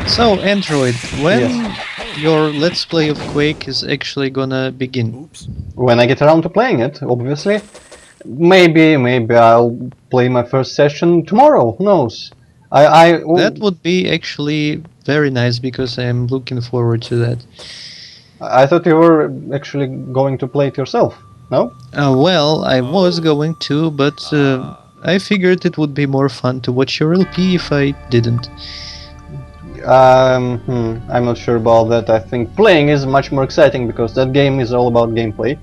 So, Android, when Yes. your Let's Play of Quake is actually gonna begin? When I get around to playing it, obviously. Maybe I'll play my first session tomorrow, who knows? That would be actually very nice because I'm looking forward to that. I thought you were actually going to play it yourself, no? Well, I was going to, but I figured it would be more fun to watch your LP if I didn't. I'm not sure about that. I think playing is much more exciting because that game is all about gameplay.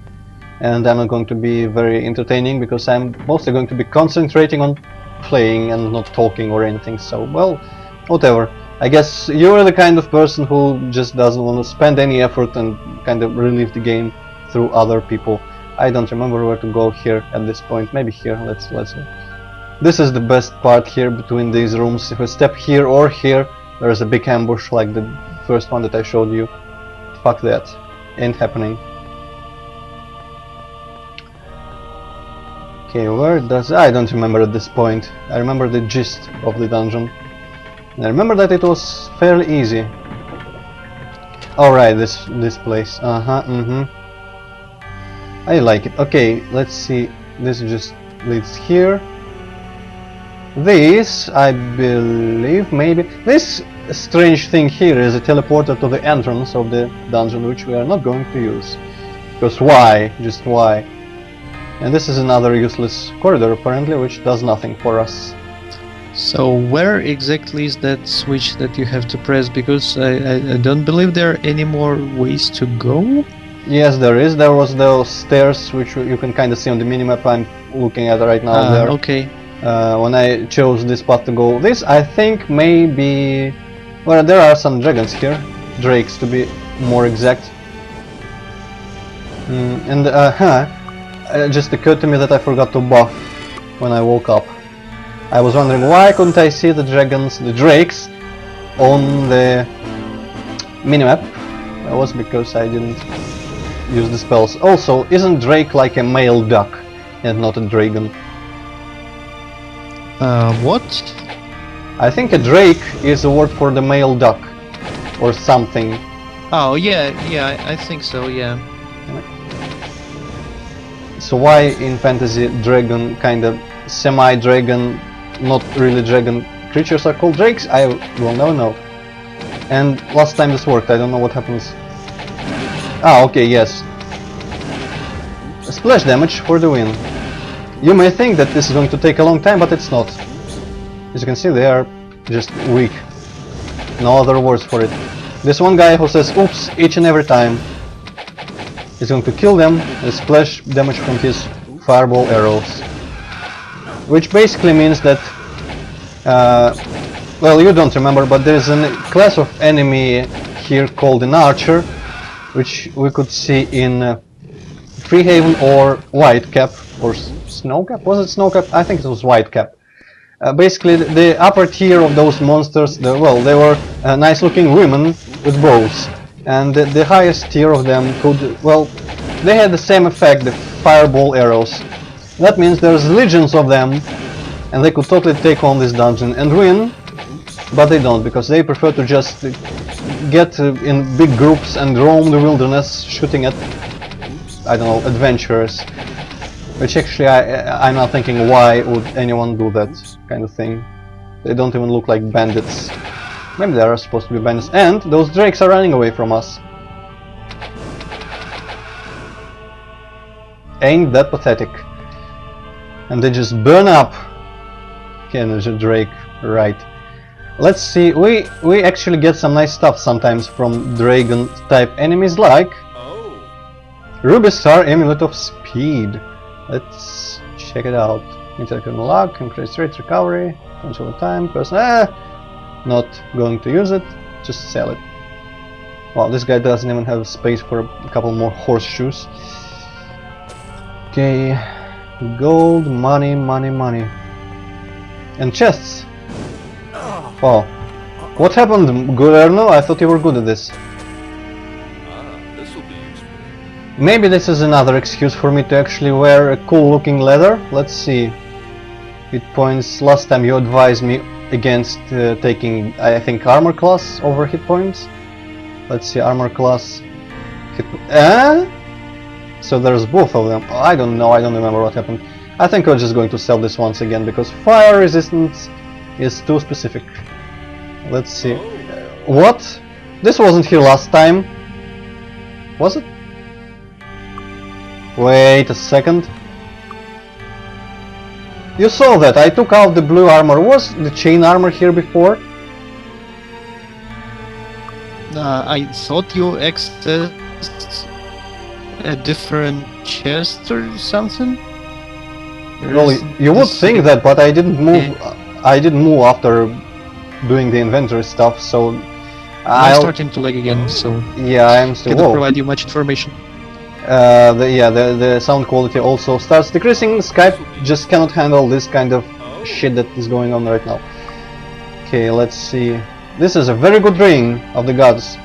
And I'm not going to be very entertaining because I'm mostly going to be concentrating on playing and not talking or anything. So, well, whatever. I guess you're the kind of person who just doesn't want to spend any effort and kind of relive the game through other people. I don't remember where to go here at this point. Maybe here. Let's go. This is the best part here between these rooms. If I step here or here, there's a big ambush like the first one that I showed you. Fuck that. Ain't happening. Okay, where does... I don't remember at this point. I remember the gist of the dungeon. And I remember that it was fairly easy. Alright, this place. I like it. Okay, let's see. This just leads here. This, I believe, maybe... This strange thing here is a teleporter to the entrance of the dungeon, which we are not going to use. Because why? Just why? And this is another useless corridor, apparently, which does nothing for us. So where exactly is that switch that you have to press? Because I don't believe there are any more ways to go? Yes, there is. There was those stairs, which you can kind of see on the minimap I'm looking at right now there. Okay. When I chose this path to go, this I think maybe... Well, there are some dragons here. Drakes, to be more exact. Just occurred to me that I forgot to buff when I woke up. I was wondering why couldn't I see the dragons, the drakes, on the minimap. That was because I didn't use the spells. Also, isn't drake like a male duck and not a dragon? What? I think a drake is a word for the male duck, or something. Oh yeah, I think so, yeah. So why in fantasy dragon, kind of semi-dragon, not really dragon creatures are called drakes? I will never know. And last time this worked, I don't know what happens. Ah, okay, yes. Splash damage for the win. You may think that this is going to take a long time, but it's not. As you can see, they are just weak. No other words for it. This one guy who says oops each and every time is going to kill them and splash damage from his fireball arrows. Which basically means that, well, you don't remember, but there's a class of enemy here called an archer, which we could see in Freehaven or Whitecap, or Snowcap? Was it Snowcap? I think it was Whitecap. Basically, the upper tier of those monsters, they were nice looking women with bows. And the highest tier of them could, well, they had the same effect, the fireball arrows. That means there's legions of them, and they could totally take on this dungeon and win, but they don't, because they prefer to just get in big groups and roam the wilderness, shooting at, I don't know, adventurers. Which actually, I'm not thinking why would anyone do that kind of thing. They don't even look like bandits. Maybe they are supposed to be bandits. And those drakes are running away from us. Ain't that pathetic? And they just burn up. Okay, there's a drake, right. Let's see, we actually get some nice stuff sometimes from dragon type enemies, like Ruby Star Amulet of Speed. Let's check it out. Intellectual luck, increased rate recovery, control of time, person. Not going to use it, just sell it. Wow, this guy doesn't even have space for a couple more horseshoes. Okay, gold, money. And chests. Wow. What happened, good Erno? I thought you were good at this. This'll be useful. Maybe this is another excuse for me to actually wear a cool looking leather. Let's see. It points, last time you advised me against taking, I think, armor class over hit points. Let's see, armor class, hit. So there's both of them. I don't know. I don't remember what happened. I think we're just going to sell this once again because fire resistance is too specific. Let's see. What? This wasn't here last time. Was it? Wait a second. You saw that. I took out the blue armor. Was the chain armor here before? I thought you accessed a different chest or something. Well, you would think that, but I didn't move. I didn't move after doing the inventory stuff, so I'm starting to lag again. So yeah, I am still. Cannot provide you much information. The sound quality also starts decreasing. Skype just cannot handle this kind of shit that is going on right now. Okay, let's see. This is a very good ring of the gods.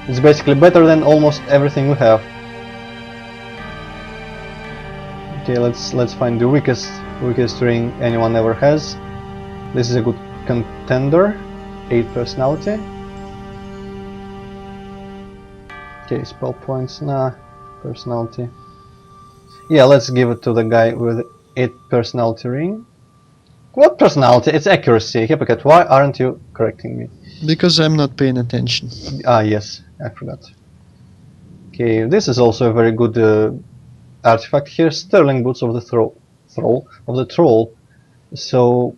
It's basically better than almost everything we have. Okay, let's find the weakest ring anyone ever has. This is a good contender. 8 personality. Okay, spell points. Nah. Personality. Yeah, let's give it to the guy with 8 personality ring. What personality? It's accuracy. Hypocrite, why aren't you correcting me? Because I'm not paying attention. Ah, yes, I forgot. Okay, this is also a very good artifact here. Sterling boots of the troll. So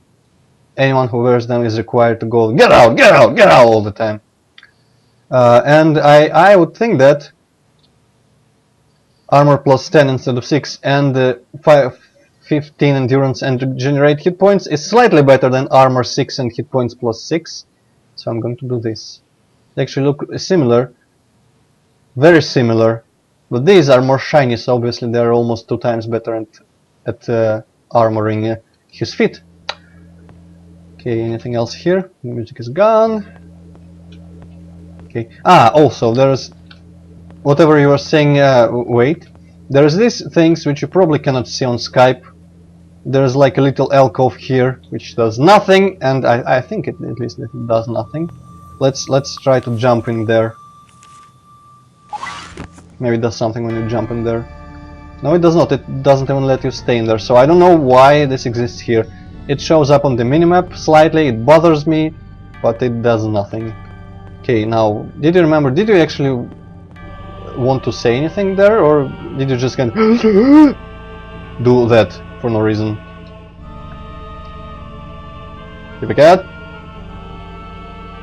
anyone who wears them is required to go get out all the time. And I would think that armor plus 10 instead of 6 and 15 endurance and regenerate hit points is slightly better than armor 6 and hit points plus 6. So I'm going to do this. They actually look similar, very similar, but these are more shiny, so obviously they're almost 2 times better at armoring his feet. Okay, anything else here? The music is gone. Okay. Ah, also there's whatever you were saying. Wait, there's these things which you probably cannot see on Skype. There's like a little alcove here which does nothing, and I think at least it does nothing. Let's try to jump in there. Maybe it does something when you jump in there. No, it does not. It doesn't even let you stay in there. So I don't know why this exists here. It shows up on the minimap slightly. It bothers me, but it does nothing. Okay, now did you remember? Did you actually want to say anything there, or did you just kind of do that for no reason? You cat?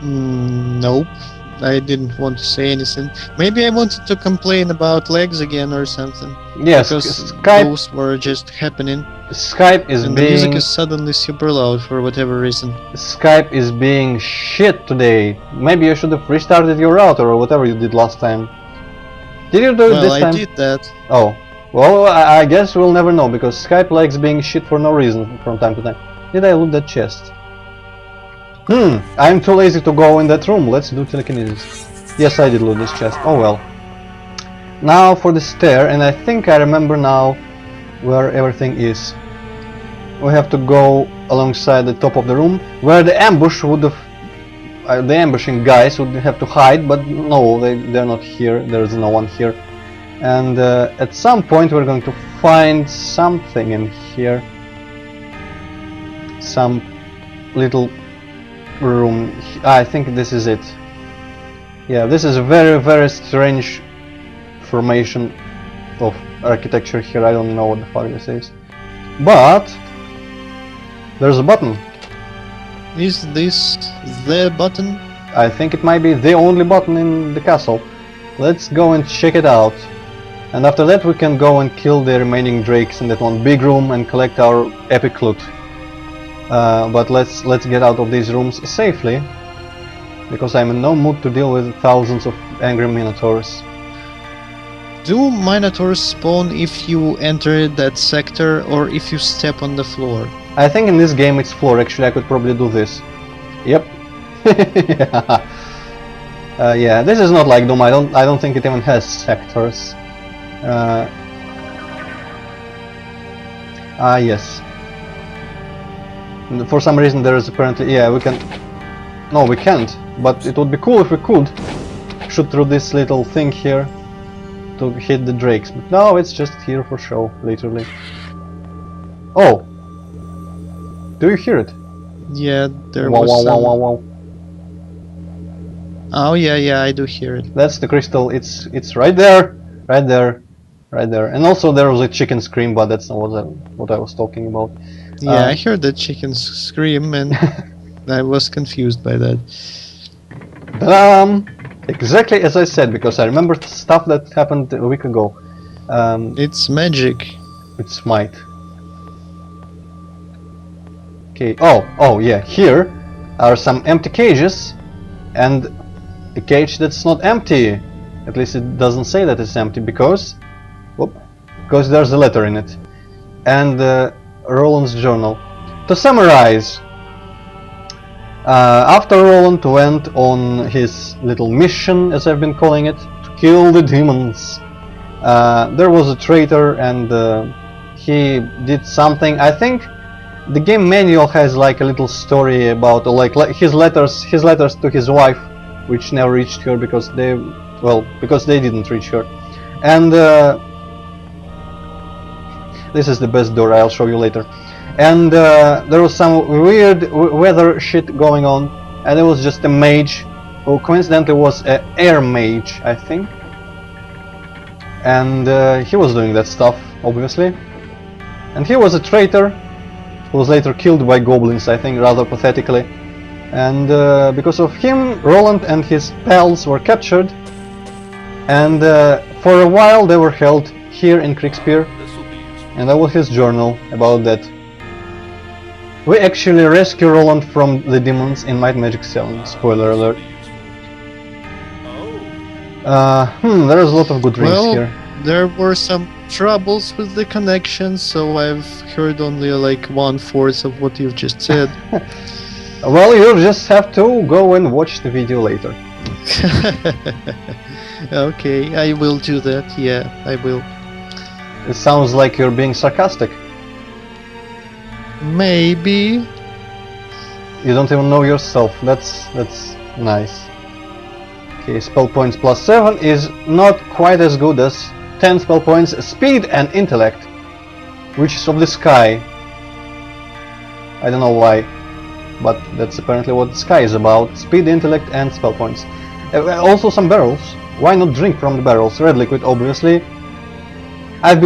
Nope, I didn't want to say anything. Maybe I wanted to complain about legs again or something. Yes, because Skype, those were just happening. Skype is and being... the music is suddenly super loud for whatever reason. Skype is being shit today. Maybe you should have restarted your router or whatever you did last time. Did you do it this time? Well, I did that. Oh. Well, I guess we'll never know, because Skype likes being shit for no reason from time to time. Did I loot that chest? I'm too lazy to go in that room. Let's do telekinesis. Yes, I did loot this chest. Oh well. Now for the stair, and I think I remember now where everything is. We have to go alongside the top of the room, where the ambush would have... the ambushing guys would have to hide, but no, they're not here. There's no one here. And at some point we're going to find something in here. Some little room. I think this is it. Yeah, this is a very, very strange formation of architecture here. I don't know what the fuck this is. But there's a button. Is this the button? I think it might be the only button in the castle. Let's go and check it out. And after that we can go and kill the remaining drakes in that one big room and collect our epic loot. But let's get out of these rooms safely, because I'm in no mood to deal with thousands of angry minotaurs. Do minotaurs spawn if you enter that sector or if you step on the floor? I think in this game it's floor. Actually, I could probably do this. Yep. Yeah, this is not like Doom. I don't think it even has sectors. Yes. And for some reason there is apparently... Yeah, we can... No, we can't. But it would be cool if we could shoot through this little thing here to hit the drakes. But no, it's just here for show, literally. Oh! Do you hear it? Yeah, there Wow, was wow, some... wow, wow, wow. Oh yeah, I do hear it. That's the crystal. It's right there, right there, right there. And also there was a chicken scream, but that's not what I was talking about. Yeah, I heard the chicken scream and I was confused by that. Exactly as I said, because I remember stuff that happened a week ago. It's magic. It's might. Okay. Oh yeah. Here are some empty cages, and a cage that's not empty. At least it doesn't say that it's empty because, because there's a letter in it, and Roland's journal. To summarize, after Roland went on his little mission, as I've been calling it, to kill the demons, there was a traitor and he did something. I think the game manual has like a little story about like his letters to his wife, which never reached her because they didn't reach her. And this is the best door, I'll show you later. And there was some weird weather shit going on, and there was just a mage who coincidentally was an air mage, I think. And he was doing that stuff, obviously. And he was a traitor who was later killed by goblins, I think, rather pathetically. And because of him, Roland and his pals were captured, and for a while they were held here in Kriegspier, and that was his journal about that. We actually rescue Roland from the demons in Might Magic 7. Spoiler alert. There's a lot of good rings here. There were some troubles with the connection, so I've heard only like 1/4 of what you've just said. Well, you just have to go and watch the video later. Okay, I will do that, yeah, I will. It sounds like you're being sarcastic. Maybe. You don't even know yourself. That's nice. Okay, spell points plus 7 is not quite as good as 10 spell points speed and intellect, which is of the sky. I don't know why, but that's apparently what the sky is about. Speed, intellect and spell points. Also some barrels. Why not drink from the barrels? Red liquid, obviously. I've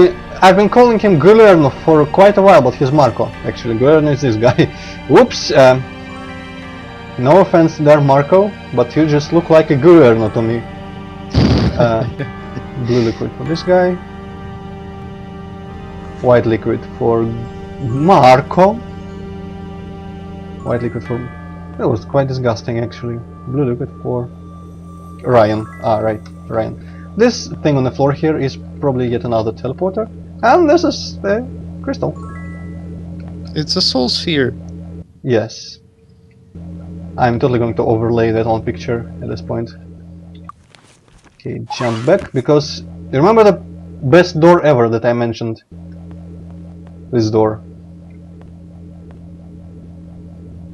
been calling him Guillermo for quite a while, but he's Marco. Actually, Guillermo is this guy. Whoops! No offense there, Marco, but you just look like a Guillermo to me. Blue liquid for this guy. White liquid for Marco. White liquid for... That was quite disgusting, actually. Blue liquid for Ryan. Ah, right, Ryan. This thing on the floor here is probably yet another teleporter. And this is the crystal. It's a soul sphere. Yes. I'm totally going to overlay that on picture at this point. Okay, jump back, because you remember the best door ever that I mentioned? This door.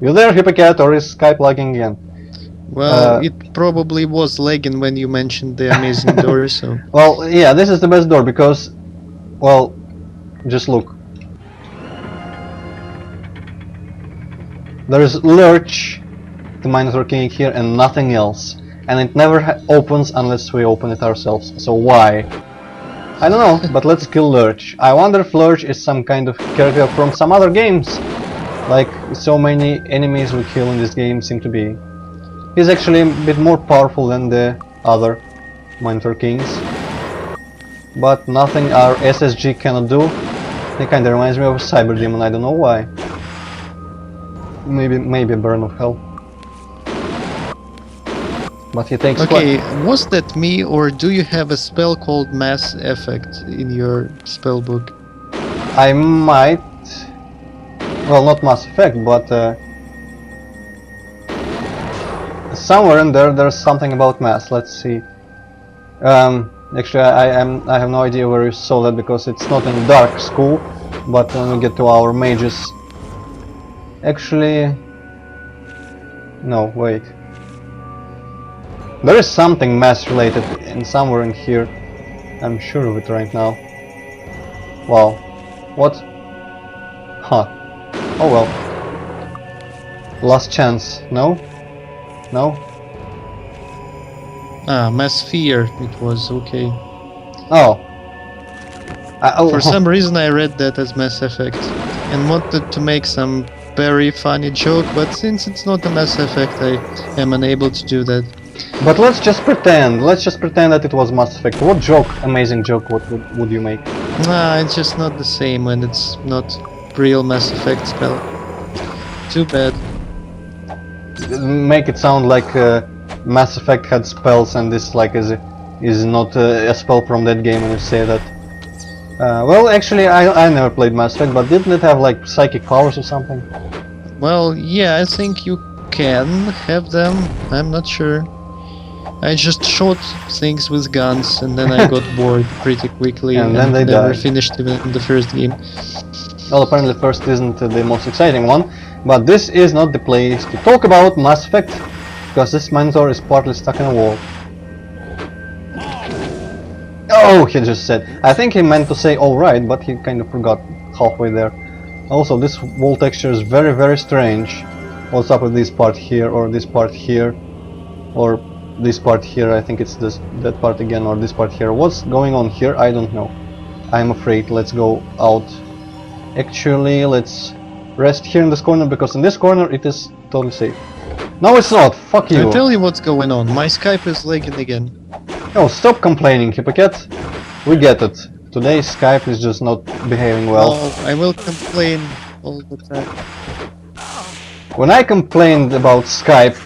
You there, Hippocrat, or is Skype lagging again? Well, it probably was lagging when you mentioned the amazing door, so... Well, yeah, this is the best door, because... Well, just look. There is Lurch, the Minotaur King here, and nothing else. And it never opens unless we open it ourselves. So why? I don't know, but let's kill Lurch. I wonder if Lurch is some kind of character from some other games. Like so many enemies we kill in this game seem to be. He's actually a bit more powerful than the other Minotaur Kings. But nothing our SSG cannot do. He kinda reminds me of a Cyber Demon, I don't know why. Maybe a Burn of Hell. But he takes Okay, was that me, or do you have a spell called Mass Effect in your spellbook? I might... Well, not Mass Effect, but... somewhere in there's something about mass. Let's see. Actually, I have no idea where you saw that, because it's not in Dark School. But when we get to our mages, Actually... No, wait. There is something mass related in somewhere in here. I'm sure of it right now. Wow. What? Huh. Oh well. Last chance. No? No? Ah, Mass Fear. It was okay. Oh. For some reason, I read that as Mass Effect and wanted to make some very funny joke, but since it's not a Mass Effect, I am unable to do that. But let's just pretend that it was Mass Effect. What joke, amazing joke, what would you make? Nah, it's just not the same when it's not real Mass Effect spell. Too bad. Make it sound like Mass Effect had spells and this like is not a spell from that game when you say that. Well, actually, I never played Mass Effect, but didn't it have like psychic powers or something? Well, yeah, I think you can have them. I'm not sure. I just shot things with guns and then I got bored pretty quickly And then they never died. finished even the first game. Well, apparently first isn't the most exciting one, but this is not the place to talk about Mass Effect, because this mentor is partly stuck in a wall. Oh, he just said. I think he meant to say alright, but he kind of forgot halfway there. Also, this wall texture is very, very strange. What's up with this part here, or this part here, or this part here? I think it's that part again, or this part here. What's going on here? I don't know. I'm afraid. Let's go out. Actually, let's rest here in this corner, because in this corner it is totally safe. No, it's not. Fuck you. I tell you what's going on. My Skype is lagging again. Oh, stop complaining, Hypocat. We get it. Today Skype is just not behaving well. Oh, I will complain all the time. When I complained about Skype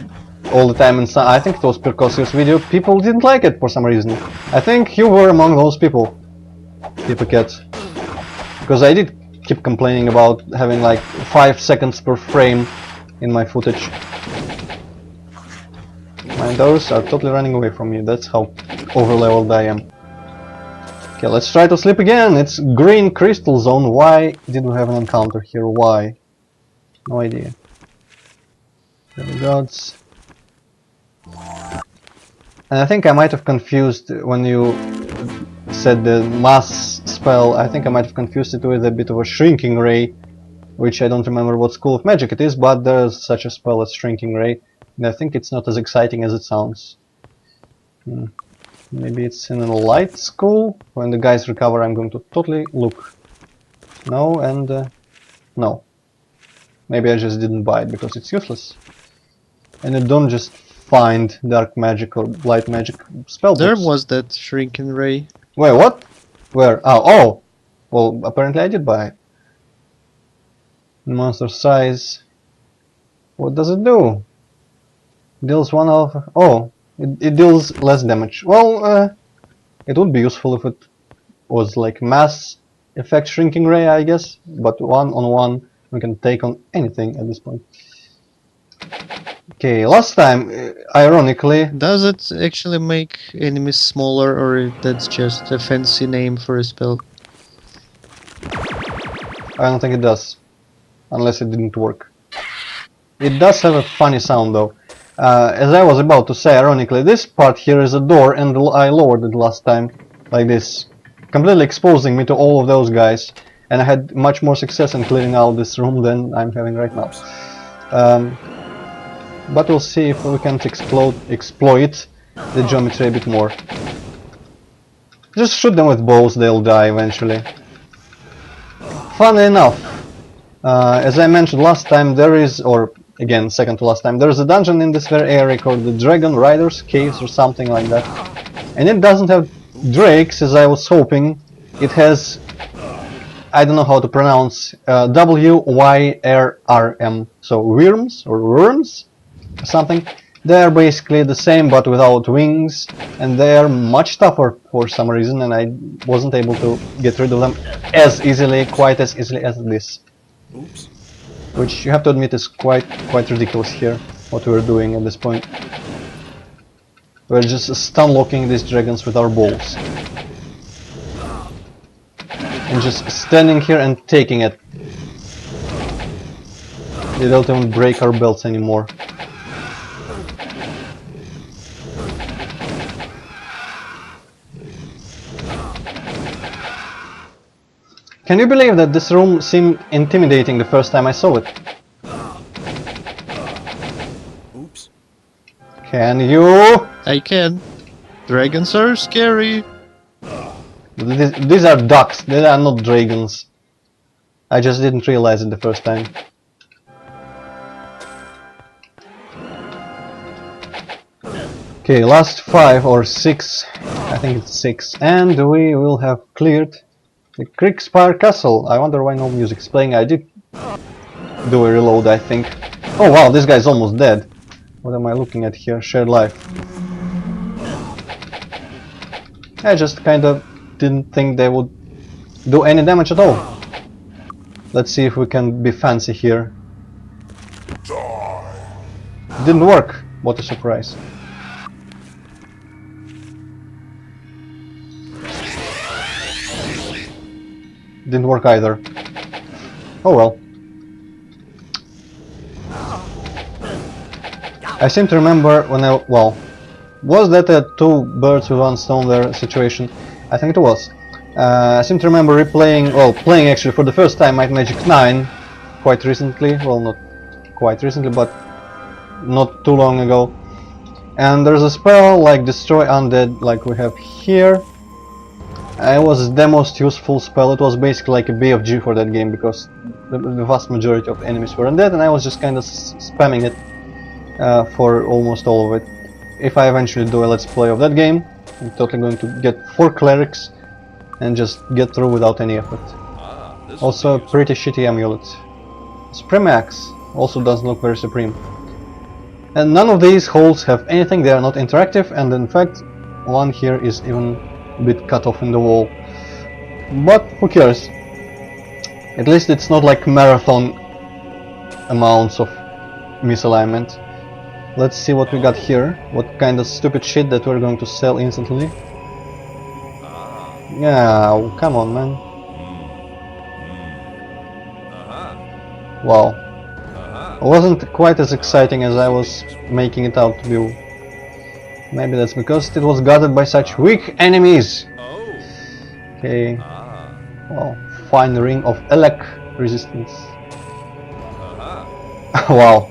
all the time, and I think it was Percosius video, people didn't like it for some reason. I think you were among those people, Hypocat. Because I did keep complaining about having like 5 seconds per frame in my footage. My doors are totally running away from me, that's how overleveled I am. Okay, let's try to sleep again. It's green crystal zone. Why did we have an encounter here? Why? No idea. Gods. And I think I might have confused when you said the mass spell. I think I might have confused it with a bit of a shrinking ray, which I don't remember what school of magic it is, but there's such a spell as shrinking ray, and I think it's not as exciting as it sounds. Maybe it's in a light school. When the guys recover, I'm going to totally look. No, and no. Maybe I just didn't buy it because it's useless. And you don't just find dark magic or light magic spellbooks. There was that shrinking ray. Wait, what? Where? Oh! Well, apparently I did buy it. Monster size. What does it do? Deals one of... Oh! It deals less damage. Well, it would be useful if it was like mass effect shrinking ray, I guess. But 1-on-1, we can take on anything at this point. Okay, last time, ironically... Does it actually make enemies smaller, or that's just a fancy name for a spell? I don't think it does. Unless it didn't work. It does have a funny sound though. As I was about to say, ironically, this part here is a door, and I lowered it last time, like this, completely exposing me to all of those guys, and I had much more success in clearing out this room than I'm having right now. But we'll see if we can't exploit the geometry a bit more. Just shoot them with bows, they'll die eventually. Funnily enough, as I mentioned last time, there is, or again, second to last time, there is a dungeon in this very area called the Dragon Riders Caves or something like that. And it doesn't have drakes, as I was hoping. It has, I don't know how to pronounce, W-Y-R-R-M. So worms or worms or something. They're basically the same but without wings, and they're much tougher for some reason, and I wasn't able to get rid of them as easily, quite as easily as this. Oops. Which you have to admit is quite ridiculous here, what we're doing at this point. We're just stun locking these dragons with our balls. And just standing here and taking it. They don't even break our belts anymore. Can you believe that this room seemed intimidating the first time I saw it? Oops. Can you? I can. Dragons are scary. These are ducks, they are not dragons. I just didn't realize it the first time. Okay, last 5 or 6, I think it's 6, and we will have cleared the Kriegspire Castle. I wonder why no music is playing. I did do a reload, I think. Oh wow, this guy's almost dead. What am I looking at here? Shared life. I just kinda didn't think they would do any damage at all. Let's see if we can be fancy here. Didn't work. What a surprise. Didn't work either. Oh well. I seem to remember when well, was that a two birds with one stone there situation? I think it was. I seem to remember replaying, well, playing actually for the first time Might Magic 9 quite recently. Well, not quite recently, but not too long ago. And there's a spell like Destroy Undead, like we have here. It was the most useful spell. It was basically like a BFG for that game because the vast majority of enemies were undead, and I was just kind of spamming it for almost all of it. If I eventually do a let's play of that game, I'm totally going to get 4 clerics and just get through without any effort. Also a pretty shitty amulet. Supreme Axe also doesn't look very supreme. And none of these holes have anything, they are not interactive, and in fact one here is even a bit cut off in the wall. But who cares? At least it's not like marathon amounts of misalignment. Let's see what we got here. What kind of stupid shit that we're going to sell instantly. Yeah, come on, man. Wow. It wasn't quite as exciting as I was making it out to be. Maybe that's because it was guarded by such weak enemies. Okay. Wow. Fine ring of elec resistance. Wow.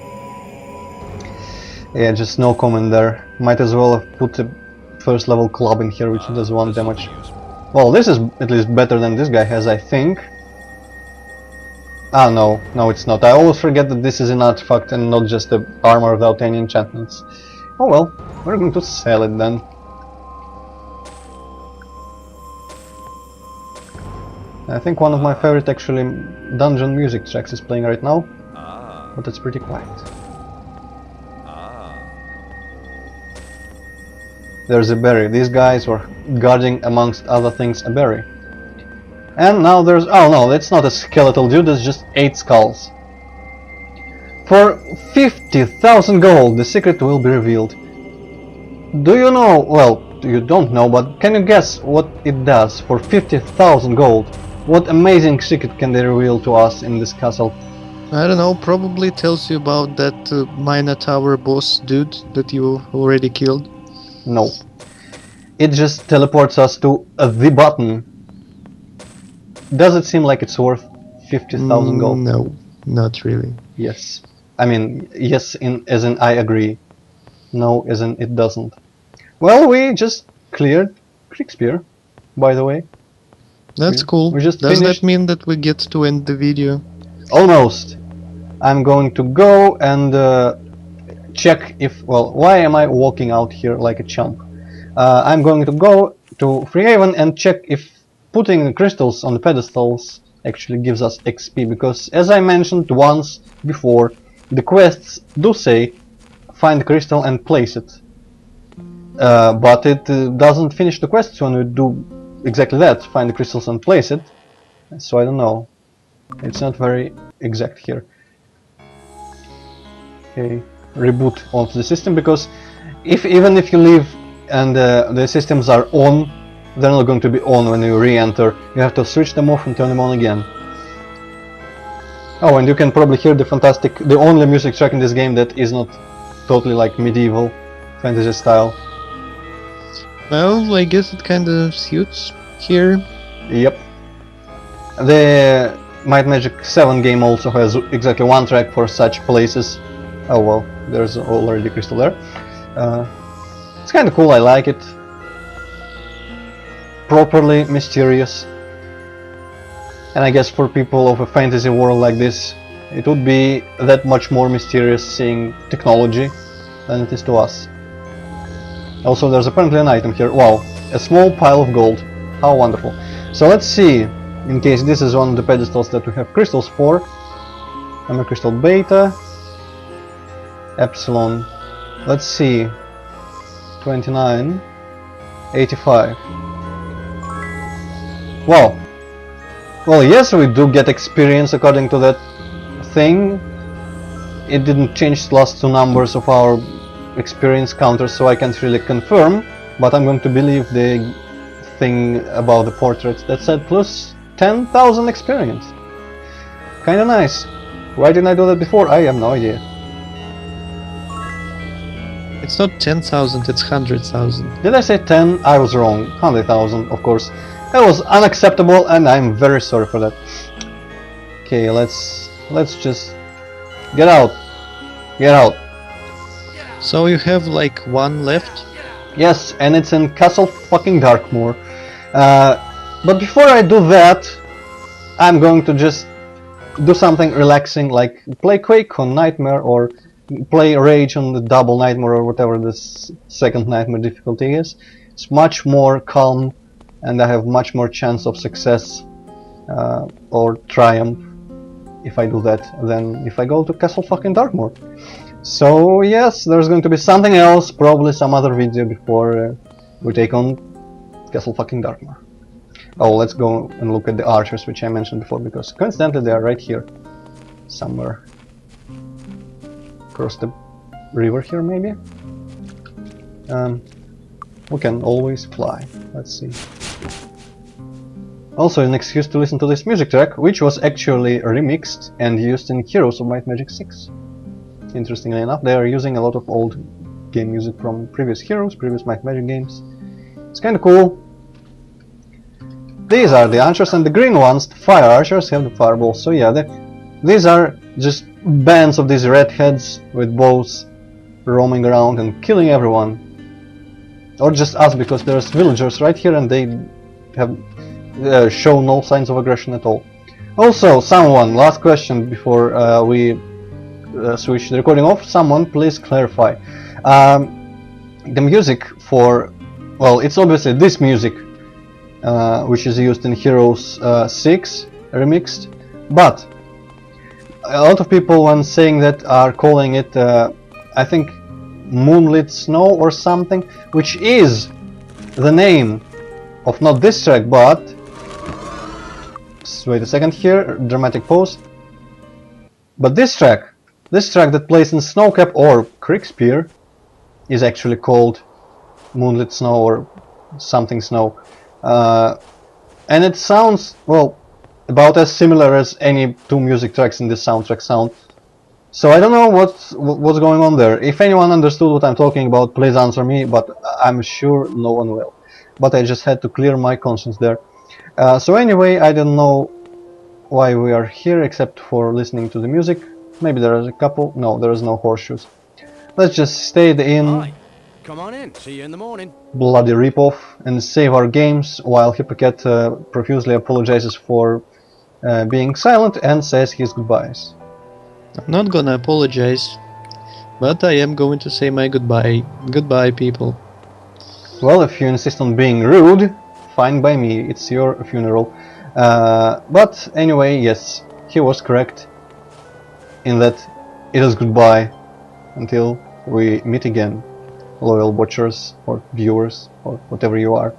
Yeah, just no comment there. Might as well have put a first level club in here, which does 1 damage. Well, this is at least better than this guy has, I think. Ah, no, it's not. I always forget that this is an artifact and not just a armor without any enchantments. Oh well, we're going to sell it then. I think one of my favorite actually dungeon music tracks is playing right now, but it's pretty quiet. There's a berry. These guys were guarding, amongst other things, a berry. And now there's... oh no, that's not a skeletal dude, that's just 8 skulls. For 50,000 gold, the secret will be revealed. Do you know... well, you don't know, but can you guess what it does for 50,000 gold? What amazing secret can they reveal to us in this castle? I don't know, probably tells you about that Minotaur boss dude that you already killed. No. It just teleports us to the button. Does it seem like it's worth 50,000 gold? No, not really. Yes. I mean, yes as in I agree. No as in it doesn't. Well, we just cleared Kriegspire, by the way. That's cool. We just Does finished. that mean that we get to end the video? Almost. I'm going to go and check if... well, why am I walking out here like a chump? I'm going to go to Freehaven and check if putting the crystals on the pedestals actually gives us XP, because as I mentioned once before, the quests do say find the crystal and place it. But it doesn't finish the quests when we do exactly that, find the crystals and place it. So I don't know. It's not very exact here. Okay, reboot onto the system, because even if you leave and the systems are on, they're not going to be on when you re-enter. You have to switch them off and turn them on again. Oh, and you can probably hear the only music track in this game that is not totally like medieval fantasy style. Well, I guess it kinda suits here. Yep. The Might and Magic 7 game also has exactly one track for such places. Oh well, there's already crystal there. It's kinda cool, I like it. Properly mysterious. And I guess for people of a fantasy world like this, it would be that much more mysterious seeing technology than it is to us. Also, there's apparently an item here. Wow, a small pile of gold. How wonderful. So let's see, in case this is one of the pedestals that we have crystals for. Hammer crystal beta, epsilon. Let's see, 29, 85. Wow. Well, yes, we do get experience according to that thing. It didn't change the last two numbers of our experience counters, so I can't really confirm, but I'm going to believe the thing about the portrait that said plus 10,000 experience. Kinda nice. Why didn't I do that before? I have no idea. It's not 10,000, it's 100,000. Did I say 10? I was wrong. 100,000, of course. That was unacceptable, and I'm very sorry for that. Okay, let's just get out. Get out. So you have like one left? Yes, and it's in Castle fucking Darkmoor. But before I do that, I'm going to just do something relaxing, like play Quake on Nightmare, or play Rage on the double Nightmare, or whatever this second Nightmare difficulty is. It's much more calm, and I have much more chance of success or triumph if I do that than if I go to Castle fucking Darkmoor. So yes, there's going to be something else, probably some other video before we take on Castle fucking Darkmoor. Oh, let's go and look at the archers, which I mentioned before, because coincidentally they are right here somewhere. Across the river here, maybe? We can always fly. Let's see. Also an excuse to listen to this music track, which was actually remixed and used in Heroes of Might and Magic 6. Interestingly enough, they are using a lot of old game music from previous Heroes, previous Might and Magic games. It's kinda cool. These are the archers, and the green ones, the fire archers, have the fireballs. So yeah, these are just bands of these redheads with bows roaming around and killing everyone. Or just us, because there's villagers right here and they have show no signs of aggression at all. Also, someone, last question before we switch the recording off, someone please clarify. The music for, well, it's obviously this music, which is used in Heroes 6 remixed, but a lot of people when saying that are calling it, I think, Moonlit Snow or something, which is the name of not this track, but wait a second here, dramatic pause. But this track that plays in Snowcap or Kriegspier is actually called Moonlit Snow or something Snow, and it sounds, well, about as similar as any two music tracks in this soundtrack sound. So I don't know what's going on there. If anyone understood what I'm talking about, please answer me, but I'm sure no one will. But I just had to clear my conscience there. So anyway, I don't know why we are here except for listening to the music. Maybe there is a couple. No, there is no horseshoes. Let's just stay in. Hi. Come on in. See you in the morning. Bloody ripoff and save our games, while Hippocat profusely apologizes for being silent and says his goodbyes. I'm not gonna apologize, but I am going to say my goodbye. Goodbye, people. Well, if you insist on being rude, fine by me, it's your funeral. But anyway, yes, he was correct in that it is goodbye until we meet again, loyal watchers or viewers or whatever you are.